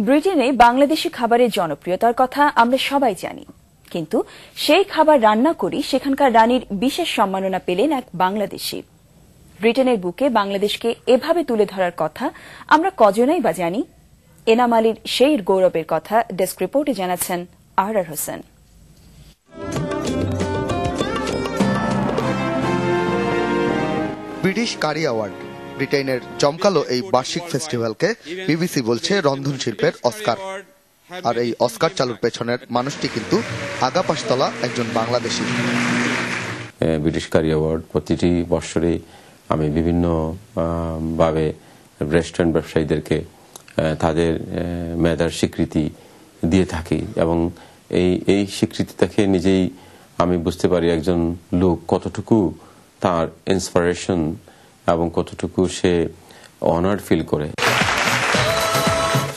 ব্রিটেনে বাংলাদেশি খাবারের জনপ্রিয়তার কথা আমরা সবাই জানি, কিন্তু সেই খাবার রান্না করি সেখানকার রানীর বিশেষ সম্মাননা পেলেন এক বাংলাদেশি। ব্রিটেনের বুকে বাংলাদেশকে এভাবে তুলে ধরার কথা আমরা কজনাই বা জানি? এনাম আলীর সেই গৌরবের কথা ডেস্ক রিপোর্টে জানাচ্ছেন আহরার হোসেন। ব্রিটিশ কারি অ্যাওয়ার্ড, ব্রিটেনের জমকালো এই বার্ষিক ফেস্টিভ্যালকে বিবিসি বলছে রন্ধন শিল্পের অস্কার। আর এই অস্কার চালুর পেছনের মানুষটি কিন্তু আগা পাশতলা একজন বাংলাদেশি। ব্রিটিশ কারি অ্যাওয়ার্ড প্রতিটি বৎসরে আমি বিভিন্ন ভাবে রেস্টুরেন্ট ব্যবসায়ীদেরকে তাদের মেধার স্বীকৃতি দিয়ে থাকি, এবং এই স্বীকৃতি থেকে নিজেই আমি বুঝতে পারি একজন লোক কতটুকু তার ইন্সপিরেশন এবং কতটুকু সে অনার্ড ফিল করে।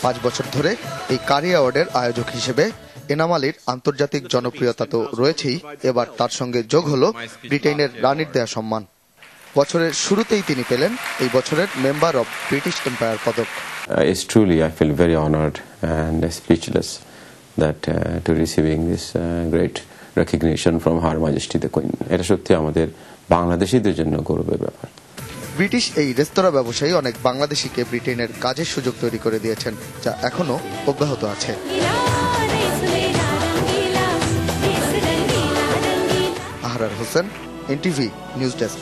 5 বছর ধরে এই কারি অ্যাওয়ার্ডের আয়োজক হিসেবে এনাম আলীর আন্তর্জাতিক জনপ্রিয়তা তো রয়েছেই, এবার তার সঙ্গে যোগ হলো ব্রিটেনের রানীর দেয়া সম্মান। বছরের শুরুতেই তিনি পেলেন এই বছরের মেম্বার অব ব্রিটিশ এম্পায়ার পদক। It's truly, I feel very honored and speechless that to receiving this great recognition from Her Majesty the Queen. এটা সত্যি আমাদের বাংলাদেশিদের জন্য গৌরবের ব্যাপার। ব্রিটিশ এই রেস্তোরাঁ ব্যবসায়ী অনেক বাংলাদেশিকে ব্রিটেনের কাজের সুযোগ তৈরি করে দিয়েছেন, যা এখনো অব্যাহত আছে। Ahrar Hossain, NTV news desk.